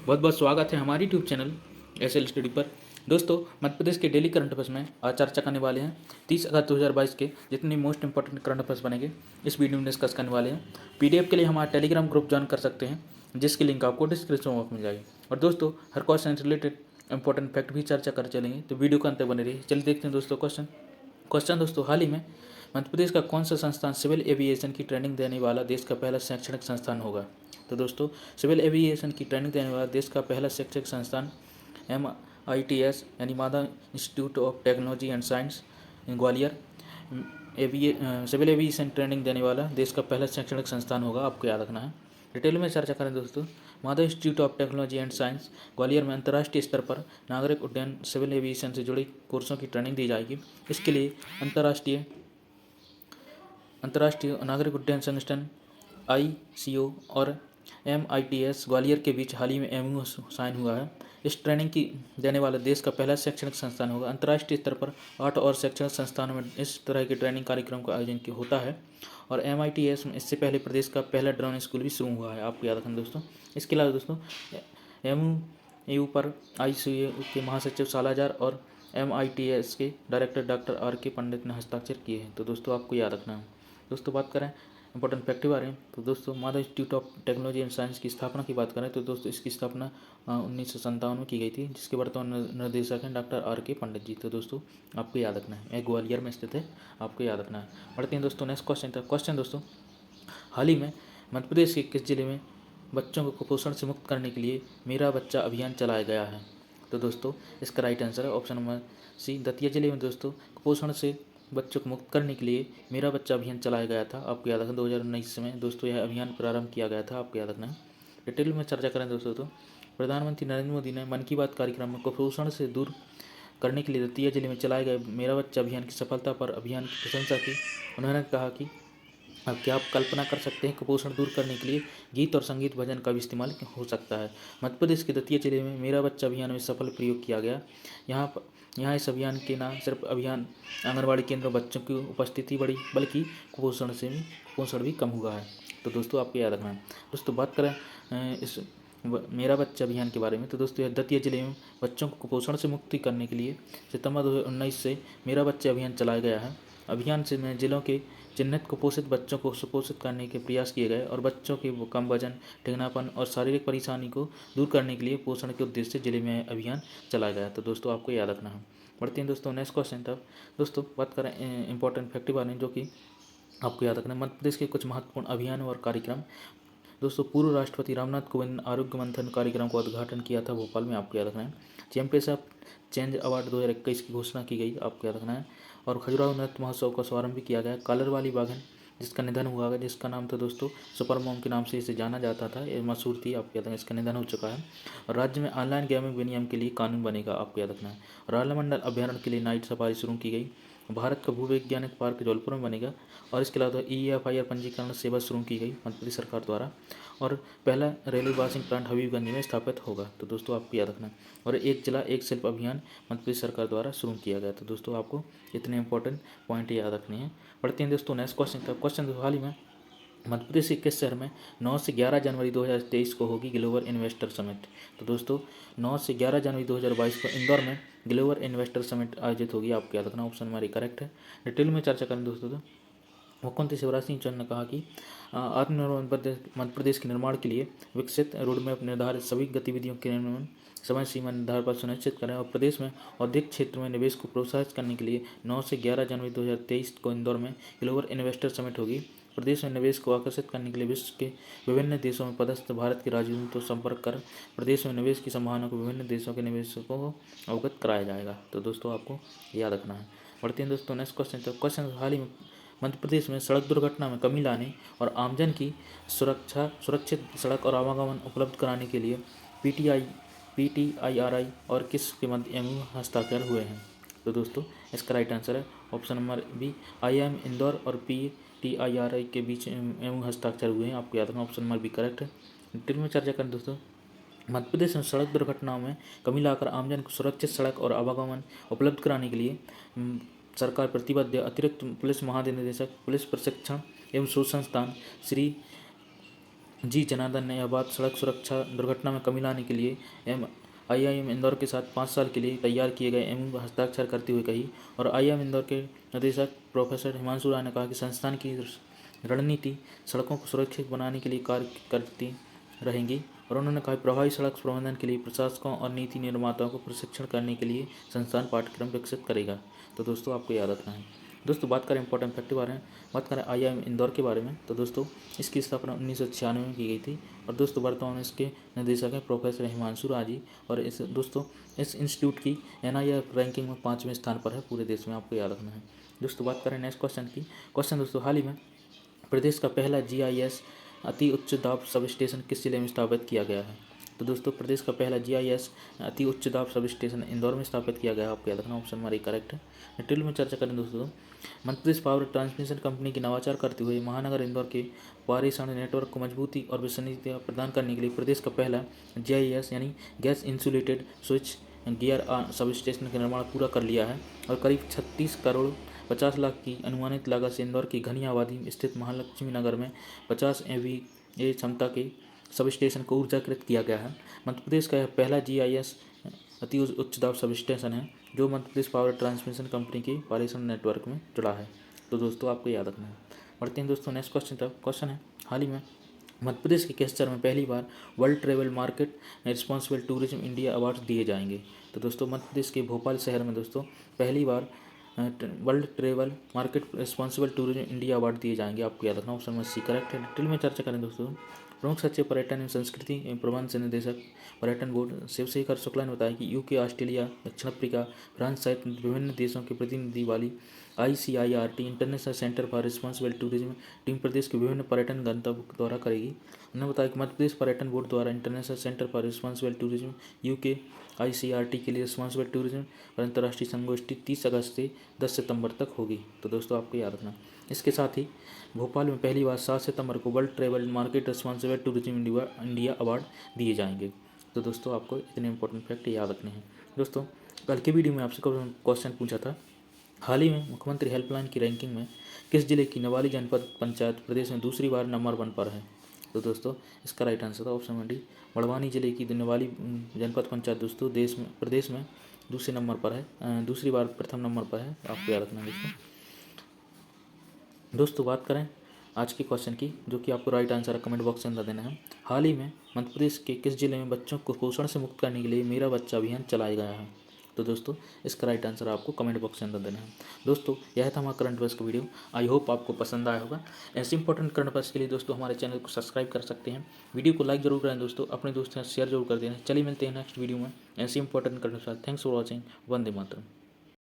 बहुत बहुत स्वागत है हमारी यूट्यूब चैनल एसएल स्टडी पर। दोस्तों, मध्य प्रदेश के डेली करंट अफेयर्स में आज चर्चा करने वाले हैं 30 अगस्त 2022 के जितने मोस्ट इंपॉर्टेंट करंट अफेयर्स बनेंगे इस वीडियो में डिस्कस करने वाले हैं। पीडीएफ के लिए हमारा टेलीग्राम ग्रुप ज्वाइन कर सकते हैं, जिसकी लिंक आपको डिस्क्रिप्शन बॉक्स में मिल जाएगी। और दोस्तों, हर क्वेश्चन से रिलेटेड इंपॉर्टेंट फैक्ट भी चर्चा कर चलेंगे, तो वीडियो का अंत बने रहिए। चलिए देखते हैं दोस्तों क्वेश्चन दोस्तों, हाल ही में मध्य प्रदेश का कौन सा संस्थान सिविल एविएशन की ट्रेनिंग देने वाला देश का पहला शैक्षणिक संस्थान होगा? तो दोस्तों, सिविल एविएशन की ट्रेनिंग देने वाला देश का पहला शैक्षणिक संस्थान MITS यानी Madhav institute of technology and science Gwalior civil aviation training देने वाला देश का पहला शैक्षणिक संस्थान होगा, आपको याद रखना है। डिटेल में चर्चा करें दोस्तों, मादा institute of technology and science Gwalior में अंतर्राष्ट्रीय स्तर पर नागरिक उड्डयन सिविल एविएशन से जुड़ी कोर्सों की ट्रेनिंग दी जाएगी। इसके लिए अंतर्राष्ट्रीय नागरिक उड्डयन संगठन ICO और MITS ग्वालियर के बीच हाल ही में MOU साइन हुआ है। इस ट्रेनिंग की देने वाला देश का पहला शैक्षणिक संस्थान होगा। अंतर्राष्ट्रीय स्तर पर 8 और शैक्षणिक संस्थानों में इस तरह के ट्रेनिंग कार्यक्रम का आयोजन होता है। और MITS में इससे पहले प्रदेश का पहला ड्रोन स्कूल भी शुरू हुआ है, आपको याद रखना दोस्तों। इसके अलावा दोस्तों, MOU पर ICO के महासचिव सालाजार और MITS के डायरेक्टर डॉक्टर RK पंडित ने हस्ताक्षर किए हैं, तो दोस्तों आपको याद रखना है। दोस्तों, बात करें इंपॉर्टेंट फैक्ट के बारे में, तो दोस्तों मादा institute of technology and science की स्थापना की बात करें तो दोस्तों इसकी स्थापना 1957 में की गई थी, जिसके वर्तमान निर्देशक हैं डॉक्टर RK पंडित जी। तो दोस्तों आपको याद रखना है, यह ग्वालियर में स्थित है, आपको याद रखना है। बढ़ते हैं दोस्तों नेक्स्ट क्वेश्चन दोस्तों, हाल ही में मध्य प्रदेश के किस जिले में बच्चों को कुपोषण से मुक्त करने के लिए मेरा बच्चा अभियान चलाया गया है? तो दोस्तों इसका राइट आंसर है ऑप्शन नंबर सी, दतिया जिले में दोस्तों कुपोषण से बच्चों को मुक्त करने के लिए मेरा बच्चा अभियान चलाया गया था, आपको याद रखना। 2019 में दोस्तों यह अभियान प्रारंभ किया गया था, आपको याद रखना है। डिटेल में चर्चा करें दोस्तों, तो प्रधानमंत्री नरेंद्र मोदी ने मन की बात कार्यक्रम में कुपोषण से दूर करने के लिए दतिया जिले में चलाए गए मेरा बच्चा अभियान की सफलता पर अभियान की प्रशंसा की। उन्होंने कहा कि अब क्या आप कल्पना कर सकते हैं, कुपोषण दूर करने के लिए गीत और संगीत भजन का भी इस्तेमाल हो सकता है। मध्य प्रदेश के दतिया जिले में मेरा बच्चा अभियान में सफल प्रयोग किया गया। यहाँ इस अभियान के न सिर्फ अभियान आंगनबाड़ी केंद्र बच्चों की उपस्थिति बढ़ी, बल्कि कुपोषण भी कम हुआ है। तो दोस्तों आपको याद रखना है। दोस्तों बात करें इस मेरा बच्चा अभियान के बारे में, तो दोस्तों यह दतिया जिले में बच्चों को कुपोषण से मुक्ति करने के लिए सितंबर 2019 से मेरा बच्चा अभियान चलाया गया है। अभियान से में जिलों के चिन्हित कुपोषित बच्चों को सुपोषित करने के प्रयास किए गए और बच्चों के कम वजन, ठिगनापन और शारीरिक परेशानी को दूर करने के लिए पोषण के उद्देश्य से जिले में अभियान चलाया गया। तो दोस्तों आपको याद रखना है। बढ़ते हैं दोस्तों नेक्स्ट क्वेश्चन तब दोस्तों, बात करें इंपॉर्टेंट फैक्ट के बारे में, जो कि आपको याद रखना है। मध्य प्रदेश के कुछ महत्वपूर्ण अभियान और कार्यक्रम दोस्तों, पूर्व राष्ट्रपति रामनाथ कोविंद ने आरोग्य मंथन कार्यक्रम का उद्घाटन किया था भोपाल में, आपको याद रखना है। चैंपियंस ऑफ चेंज अवार्ड 2021 की घोषणा की गई, आपको याद रखना है। और खजुराहो नृत्य महोत्सव का शुभारंभ भी किया गया। कालर वाली बाघन जिसका निधन हुआ है, जिसका नाम था दोस्तों सुपर मॉम के नाम से इसे जाना जाता था, ये मशहूर थी, आपको याद रखना, इसका निधन हो चुका है। और राज्य में ऑनलाइन गेमिंग विनियम के लिए कानून बनेगा, आपको याद रखना है। रालामंडल अभ्यारण्य के लिए नाइट सफारी शुरू की गई। भारत का भूवैज्ञानिक पार्क जौलपुर में बनेगा। और इसके अलावा EFIR पंजीकरण सेवा शुरू की गई मध्य प्रदेश सरकार द्वारा। और पहला रेलवे वॉशिंग प्लांट हबीबगंज में स्थापित होगा, तो दोस्तों आपको याद रखना। और एक जिला एक शिल्प अभियान मध्य प्रदेश सरकार द्वारा शुरू किया गया। तो दोस्तों आपको इतने इंपॉर्टेंट पॉइंट याद रखने हैं। बढ़ते हैं दोस्तों नेक्स्ट क्वेश्चन हाल ही में मध्य प्रदेश के किस शहर में 9 से 11 जनवरी 2023 को होगी ग्लोबल इन्वेस्टर समिट? तो दोस्तों 9 से 11 जनवरी 2022 को इंदौर में ग्लोबल इन्वेस्टर समिट आयोजित होगी, आपको याद रखना, ऑप्शन हमारी करेक्ट है। डिटेल में चर्चा करें दोस्तों, तो मुख्यमंत्री शिवराज सिंह चौहान ने कहा कि आत्मनिर्भर मध्य प्रदेश के निर्माण के लिए विकसित रोडमैप निर्धारित सभी गतिविधियों के निर्माण समय सीमा निर्धारण पर सुनिश्चित करें और प्रदेश में औद्योगिक क्षेत्र में निवेश को प्रोत्साहित करने के लिए 9 से 11 जनवरी 2023 को इंदौर में ग्लोबल इन्वेस्टर समिट होगी। प्रदेश में निवेश को आकर्षित करने के लिए विश्व के विभिन्न देशों में पदस्थ भारत के राजदूतों से संपर्क कर प्रदेश में निवेश की संभावना को विभिन्न देशों के निवेशकों को अवगत कराया जाएगा। तो दोस्तों आपको याद रखना है। बढ़ते हैं दोस्तों नेक्स्ट क्वेश्चन हाल ही में मध्य प्रदेश में सड़क दुर्घटना में कमी लाने और आमजन की सुरक्षित सड़क और आवागमन उपलब्ध कराने के लिए PTIRI और किस के मध्य MOU हस्ताक्षर हुए हैं? तो दोस्तों इसका राइट आंसर है option number B, IIM Indore और PTIRI के बीच MOU हस्ताक्षर हुए हैं, आपको याद रखना, ऑप्शन नंबर बी करेक्ट है। डिटेल में चर्चा करें दोस्तों, मध्य प्रदेश में सड़क दुर्घटनाओं में कमी लाकर आमजन को सुरक्षित सड़क और आवागमन उपलब्ध कराने के लिए सरकार प्रतिबद्ध है। अतिरिक्त पुलिस महानिदेशक पुलिस प्रशिक्षण एवं शोध संस्थान श्री जी जनार्दन ने यह बात सड़क सुरक्षा दुर्घटना में कमी लाने के लिए IIM इंदौर के साथ 5 साल के लिए तैयार किए गए MOU पर हस्ताक्षर करते हुए कही। और IIM इंदौर के निदेशक प्रोफेसर हिमांशु राय ने कहा कि संस्थान की रणनीति सड़कों को सुरक्षित बनाने के लिए कार्य करती रहेंगी। और उन्होंने कहा प्रभावी सड़क प्रबंधन के लिए प्रशासकों और नीति निर्माताओं को प्रशिक्षण करने के लिए संस्थान पाठ्यक्रम विकसित करेगा। तो दोस्तों आपको याद रखना है। दोस्तों बात करें इंपॉर्टेंट फैक्ट के बारे में, बात करें IIM इंदौर के बारे में, तो दोस्तों इसकी स्थापना 1996 में की गई थी। और दोस्तों वर्तमान में इसके निदेशक हैं प्रोफेसर हिमांशु राय जी। और इस इंस्टीट्यूट की NIRF रैंकिंग में 5वें स्थान पर है पूरे देश में, आपको याद रखना है। दोस्तों बात करें नेक्स्ट क्वेश्चन की। क्वेश्चन दोस्तों, हाल ही में प्रदेश का पहला GIS अति उच्च दाब सब स्टेशन किस जिले में स्थापित किया गया है? तो दोस्तों प्रदेश का पहला GIS अति उच्च दाब सब स्टेशन इंदौर में स्थापित किया गया है, आपको याद रखना। ऑप्शन हमारी करेक्ट है। डिटेल में चर्चा करें दोस्तों, Madhya Pradesh power transmission company की नवाचार करते हुए महानगर इंदौर के पारेषण नेटवर्क को मजबूती और विश्वसनीयता प्रदान करने के लिए प्रदेश का पहला GIS यानी gas insulated switch gear sub station का निर्माण पूरा कर लिया है। और करीब 36 करोड़ 50 लाख की अनुमानित लागत से इंदौर की घनी आबादी स्थित महालक्ष्मी नगर में 50 MVA क्षमता के सब स्टेशन को ऊर्जाकृत किया गया है। मध्य प्रदेश का यह पहला GIS अति उच्च दाब सब स्टेशन है जो Madhya Pradesh power transmission company के पारेषण नेटवर्क में जुड़ा है। तो दोस्तों आपको याद रखना है। बढ़ते हैं दोस्तों नेक्स्ट क्वेश्चन तक। क्वेश्चन है, हाल ही में मध्य प्रदेश के किस शहर में पहली बार World Travel Market responsible tourism India award दिए जाएंगे? तो दोस्तों मध्य प्रदेश के भोपाल शहर में दोस्तों पहली बार World Travel Market responsible tourism India award दिए जाएंगे, आपको याद रखना। ऑप्शन में सी करेक्ट है। डिटेल में चर्चा करें दोस्तों, प्रमुख सचिव पर्यटन एवं संस्कृति एवं प्रबंध से निदेशक पर्यटन बोर्ड शिवशेखर शुक्ला ने बताया कि UK, ऑस्ट्रेलिया, दक्षिण अफ्रीका, फ्रांस सहित विभिन्न देशों के प्रतिनिधि वाली ICIRT international centre for responsible tourism team प्रदेश के विभिन्न पर्यटन गंतव्य का दौरा करेगी। उन्होंने बताया कि मध्य प्रदेश पर्यटन बोर्ड द्वारा international centre for responsible tourism UK ICRT के लिए रिस्पॉन्सिबल टूरिज्म और अंतर्राष्ट्रीय संगोष्ठी 30 अगस्त से 10 सितंबर तक होगी। तो दोस्तों आपको याद रखना। इसके साथ ही भोपाल में पहली बार 7 सितंबर को world Travel Market responsible tourism India award दिए जाएंगे। तो दोस्तों आपको इतने इंपॉर्टेंट फैक्ट याद रखने हैं। दोस्तों कल के वीडियो में आपसे क्वेश्चन पूछा था, हाल ही में मुख्यमंत्री हेल्पलाइन की रैंकिंग में किस जिले की नवाली जनपद पंचायत प्रदेश में दूसरी बार नंबर 1 पर है? तो दोस्तों इसका राइट आंसर था ऑप्शन डी, बड़वानी जिले की नवाली जनपद पंचायत दोस्तों प्रदेश में दूसरे नंबर पर है, दूसरी बार प्रथम नंबर पर है, आपको याद रखना दोस्तों बात करें आज के क्वेश्चन की, जो कि आपको राइट आंसर कमेंट बॉक्स के अंदर देना है। हाल ही में मध्य प्रदेश के किस जिले में बच्चों को कुपोषण से मुक्त करने के लिए मेरा बच्चा अभियान चलाया गया है? तो दोस्तों इसका राइट आंसर आपको कमेंट बॉक्स के अंदर देना है। दोस्तों यह था हमारा करंट अफेयर्स का वीडियो, आई होप आपको पसंद आया होगा। ऐसे इंपॉर्टेंट करंट अफेयर्स के लिए दोस्तों हमारे चैनल को सब्सक्राइब कर सकते हैं, वीडियो को लाइक जरूर करें दोस्तों, अपने दोस्तों से शेयर जरूर कर देना। चलिए मिलते हैं नेक्स्ट वीडियो में ऐसे important current affairs. Thanks for watching. Vande Mataram.